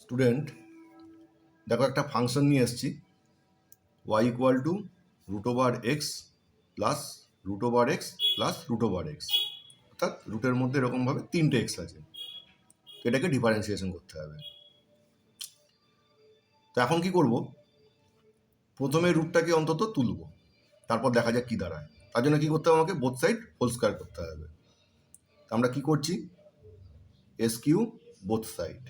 Student দেখো একটা function নিয়ে এসেছি y equal to root over x plus root over x plus root over x, অর্থাৎ রুটের মধ্যে এরকমভাবে তিনটে এক্স আছে, এটাকে ডিফারেন্সিয়েশন করতে হবে। তো এখন কি করব, প্রথমে রুটটাকে অন্তত তুলব, তারপর দেখা যাক কি দাঁড়ায়। তার জন্য কি করতে হবে, আমাকে বোথ সাইড হোল স্কয়ার করতে হবে। আমরা কি করছি, এস কিউ বোথ সাইড।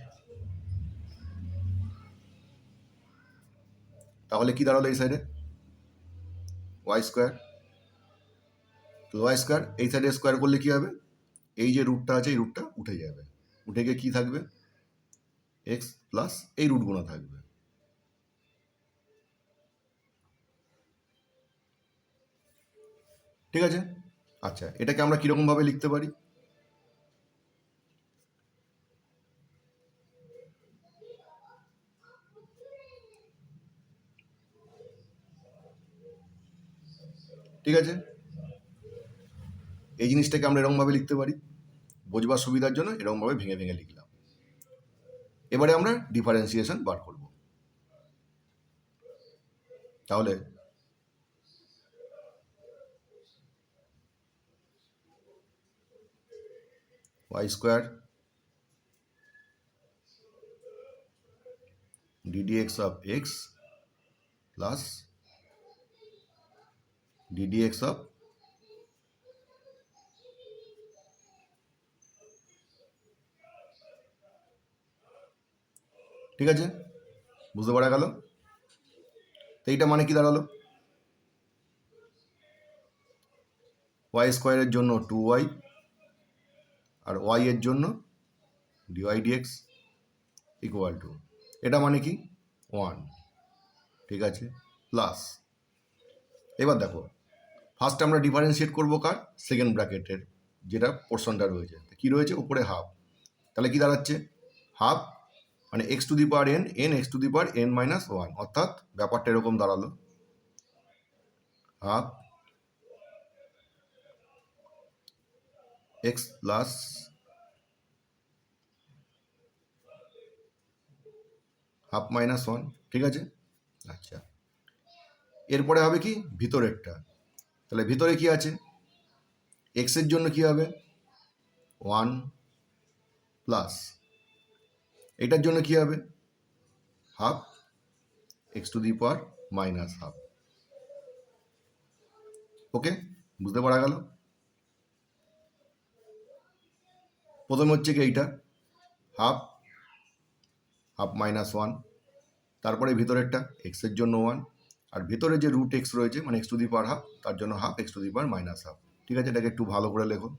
তাহলে কি দাঁড়ালো এই সাইডে ওয়াই স্কোয়ার, তো ওয়াই স্কোয়ার এই সাইডে স্কোয়ার করলে কি হবে, এই যে রুটটা আছে এই রুটটা উঠে যাবে, উঠে গিয়ে কি থাকবে, এক্স প্লাস এই রুটগুলো থাকবে। ঠিক আছে, আচ্ছা এটাকে আমরা কিরকম ভাবে লিখতে পারি, ঠিক আছে এই জিনিসটাকে আমরা এরকম ভাবে লিখতে পারি, বোঝবার সুবিধার জন্য এরকম ভাবে ভেঙে ভেঙে লিখলাম। এবারে আমরা ডিফারেন্সিয়েশন বার করব। তাহলে y square ddx of x plus ddx of ঠিক আছে, বুঝতে পারা গেল। তো এইটা মানে কি দাঁড়ালো, ওয়াই স্কোয়ারের জন্য 2y আর ওয়াই এর জন্য ডিওয়াই ডিএক্স ইকুয়াল টু, এটা মানে কি 1, ঠিক আছে, প্লাস এবার দেখো ফার্স্ট আমরা ডিফারেন্সিয়েট করবো কার, সেকেন্ড ব্র্যাকেটের যেটা পোর্শনটা রয়েছে, কি রয়েছে উপরে হাফ, তাহলে কি দাঁড়াচ্ছে হাফ মানে x to the power N, N x to the power N minus one, অর্থাৎ ব্যাপারটা এরকম দাঁড়ালো half x plus half minus one, ঠিক আছে। আচ্ছা এরপরে হবে কি ভিতরেরটা, তাহলে ভিতরে কি আছে, এক্সের জন্য কি হবে 1 প্লাস এটার জন্য কি হবে half X to the power minus half. Okay, বুঝতে পারা গেল। প্রথমে হচ্ছে কি এইটা হাফ হাফ মাইনাস ওয়ান, তারপরে ভিতরেরটা এক্সের জন্য 1, আর ভিতরে যে রুট এক্স রয়েছে মানে x to the power half, তার জন্য half X to the power minus half. ঠিক আছে, এটাকে একটু ভালো করে লেখো,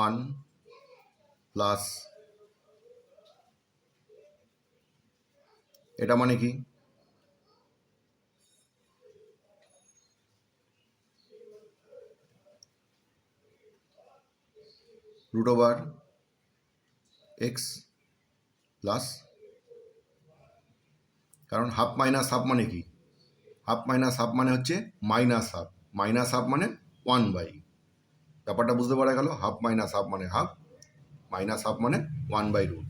1 প্লাস এটা মানে কি রুট ওভার এক্স প্লাস, কারণ হাফ মাইনাস হাফ মানে কি, হাফ মাইনাস হাফ মানে হচ্ছে মাইনাস হাফ, মাইনাস হাফ মানে 1/, ব্যাপারটা বুঝতে পারা গেল, হাফ মাইনাস হাফ মানে হাফ, মাইনাস হাফ মানে 1/√,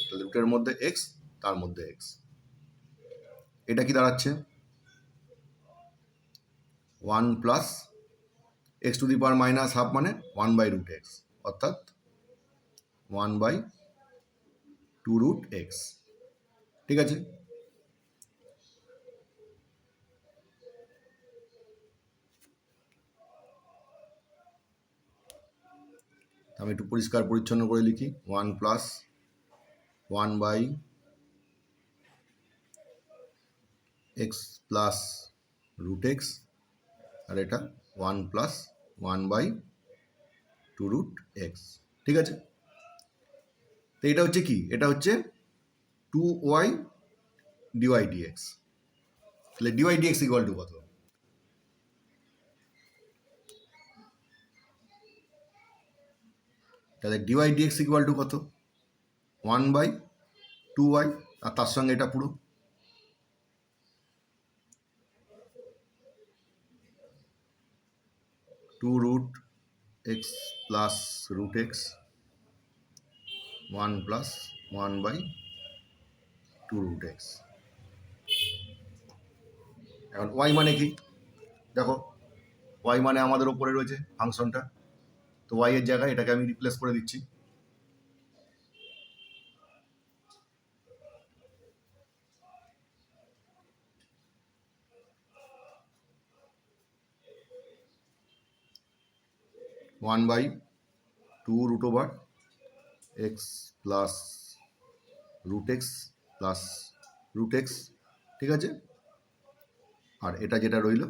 তাহলে রুটের মধ্যে এক্স তার মধ্যে এক্স, এটা কি দাঁড়াচ্ছে 1 plus x to the power minus half মানে 1/√x, অর্থাৎ 1/2√x, ঠিক আছে। আমি একটু পরিষ্কার পরিচ্ছন্ন করে লিখি, 1 প্লাস 1/x প্লাস √x, আর এটা 1 প্লাস 1/2√x, ঠিক আছে। তো এটা হচ্ছে কি, এটা হচ্ছে 2y ডিওয়াই ডিএক্স, তাহলে ডিওয়াই ডিএক্স ইকুয়াল টু কত, তাহলে ডিওয়াই ডিএক্স ইকুয়াল টু কত 1/2y, আর তার সঙ্গে এটা পুরো 2√x x plus root x 1 plus 1/2 root x. এখন ওয়াই মানে কি দেখো, ওয়াই মানে আমাদের ওপরে রয়েছে ফাংশনটা, তো ওয়াই এর জায়গায় এটাকে আমি রিপ্লেস করে দিচ্ছি। One by two root over x plus root x plus root x, ঠিক আছে। আর এটা যেটা রইল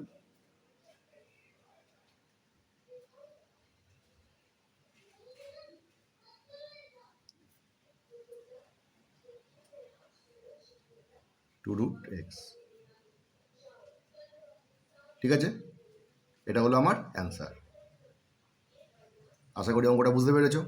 টু রুট এক্স, ঠিক আছে। এটা হলো আমার অ্যান্সার। আশা করি অঙ্কটা বুঝতে পেরেছো।